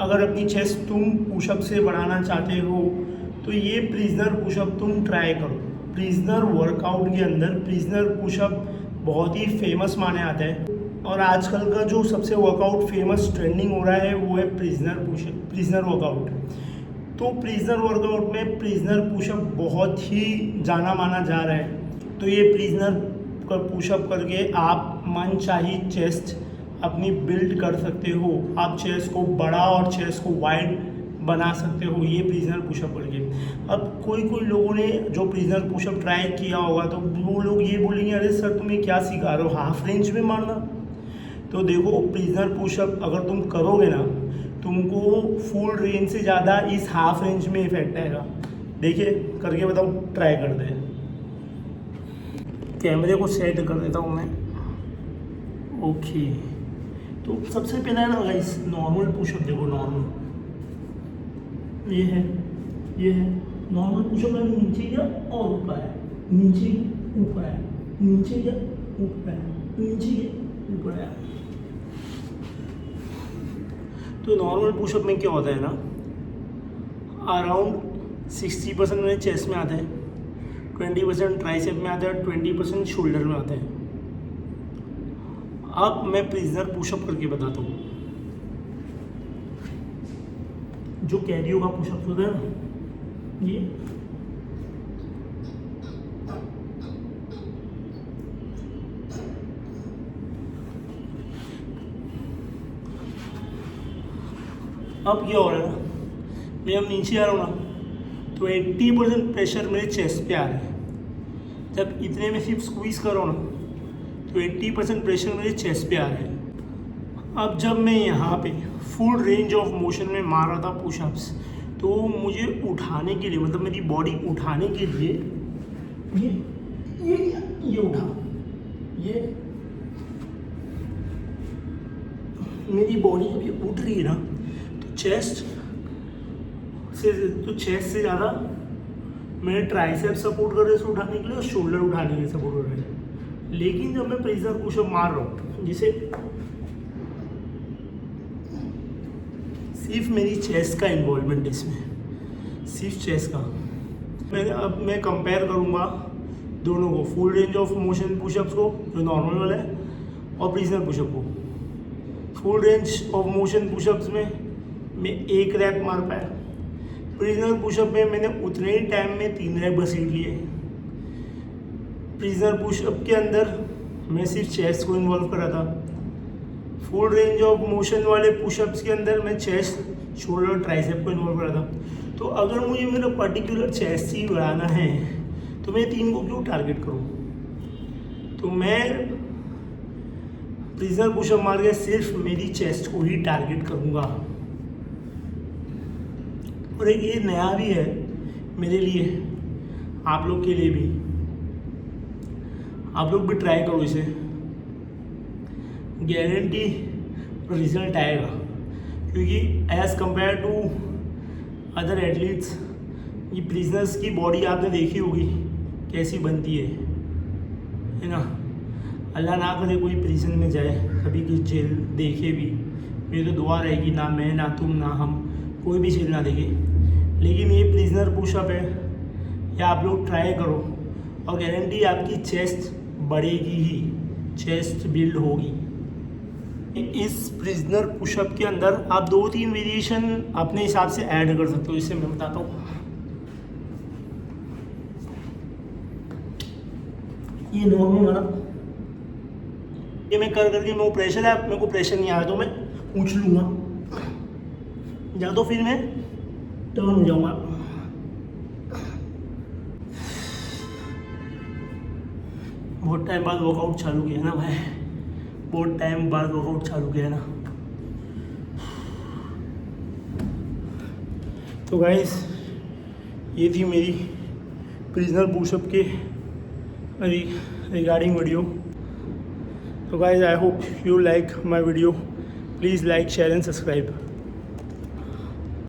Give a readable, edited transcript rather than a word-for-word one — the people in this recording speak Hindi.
अगर अपनी चेस्ट तुम पुशअप से बढ़ाना चाहते हो तो ये प्रिजनर पुशअप तुम ट्राई करो। प्रिजनर वर्कआउट के अंदर प्रिजनर पुशअप बहुत ही फेमस माने आते हैं और आजकल का जो सबसे वर्कआउट फेमस ट्रेंडिंग हो रहा है वो है प्रिजनर वर्कआउट। तो प्रिजनर वर्कआउट में प्रिजनर पुशअप बहुत ही जाना माना जा रहा है। तो ये प्रिजनर पुशअप करके आप मनचाही चेस्ट अपनी बिल्ड कर सकते हो। आप चेस्ट को बड़ा और चेस्ट को वाइड बना सकते हो ये प्रिजनर पुशअप करके। अब कोई लोगों ने जो प्रिजनर पुशअप ट्राई किया होगा तो वो लोग ये बोलेंगे अरे सर तुम ये क्या सिखा रहे हो, हाफ रेंज में मारना। तो देखो प्रिजनर पुशअप अगर तुम करोगे ना तुमको फुल रेंज से ज़्यादा इस हाफ रेंज में इफेक्ट आएगा। देखिए करके बताओ, ट्राई कर दे। कैमरे को सेट कर देता हूँ मैं। ओके, तो सबसे पहले ना गाइस नॉर्मल पुशअप देखो। नॉर्मल ये है नॉर्मल पुशअप है। नीचे या और ऊपर है, नीचे ऊपर है, नीचे या ऊपर है, नीचे ऊपर है। तो नॉर्मल पुशअप में क्या होता है ना, अराउंड 60% मेरे चेस्ट में आता है, 20% ट्राइसेप में आता है, 20% शोल्डर में आता है। अब मैं प्रिजनर पुशअप करके बताता हूँ। जो कैरियो का पुशअप होता है ना, ये अब क्या हो रहा है ना, मैं अब नीचे आ रहा हूँ ना तो 80% प्रेशर मेरे चेस्ट पे आ रहा है। जब इतने में सिर्फ स्क्वीज कर रहा हूँ ना तो 80% प्रेशर मेरे चेस्ट पे आ रहा है। अब जब मैं यहाँ पे फुल रेंज ऑफ मोशन में मार रहा था पुशअप्स तो मुझे उठाने के लिए, मतलब मेरी बॉडी उठाने के लिए ये उठा, ये मेरी बॉडी अभी उठ रही है ना तो चेस्ट से ज़्यादा मेरे ट्राइसेप सपोर्ट कर रहे हैं उठाने के लिए और शोल्डर उठाने के लिए सपोर्ट कर रहे हैं। लेकिन जब मैं प्रिजनर पुशअप मार रहा हूँ जिसे सिर्फ मेरी चेस्ट का इन्वॉल्वमेंट है इसमें, सिर्फ चेस्ट का। अब मैं कंपेयर करूँगा दोनों को, full range of motion pushups को जो नॉर्मल वाला है और प्रिजनर पुशअप को। Full range of motion pushups में मैं 1 रैप मार पाया, प्रिजनर पुशअप में मैंने उतने ही टाइम में 3 रैप घसीट लिए। प्रिजनर पुशअप के अंदर मैं सिर्फ चेस्ट को इन्वॉल्व करा था, फुल रेंज ऑफ मोशन वाले पुशअप्स के अंदर मैं चेस्ट, शोल्डर, ट्राइसेप को इन्वॉल्व करा था। तो अगर मुझे मेरा पर्टिकुलर चेस्ट ही बढ़ाना है तो मैं 3 को क्यों टारगेट करूँ। तो मैं प्रिजनर पुशअप मार के सिर्फ मेरी चेस्ट को ही टारगेट करूँगा। और एक ये नया भी है मेरे लिए, आप लोग के लिए भी। आप लोग भी ट्राई करो इसे, गारंटी रिजल्ट आएगा। क्योंकि as compare to other athletes ये प्रिजनर्स की बॉडी आपने देखी होगी कैसी बनती है ना। अल्लाह ना करे कोई प्रिजन में जाए, कभी कुछ जेल देखे भी। मेरी तो दुआ रहेगी ना मैं, ना तुम, ना हम, कोई भी जेल ना देखे। लेकिन ये प्रिजनर पुशअप है, या आप लोग ट्राई करो और गारंटी आपकी चेस्ट बढ़ेगी ही, चेस्ट बिल्ड होगी। इस प्रिजनर पुशअप के अंदर आप 2-3 वेरिएशन अपने हिसाब से ऐड कर सकते हो। इसे मैं बताता हूँ। ये नॉर्मल वाला, ये मैं कर करके मेरे को प्रेशर है, मेरे को प्रेशर नहीं आ रहा तो मैं पूछ लूँगा, या तो फिर मैं टर्न हो जाऊँगा। बहुत टाइम बाद वर्कआउट चालू किया ना भाई, बहुत टाइम बाद वर्कआउट चालू किया ना। तो गाइस ये थी मेरी प्रिजनर पुशअप के रिगार्डिंग वीडियो। तो guys I hope you like my video, please like, share and subscribe.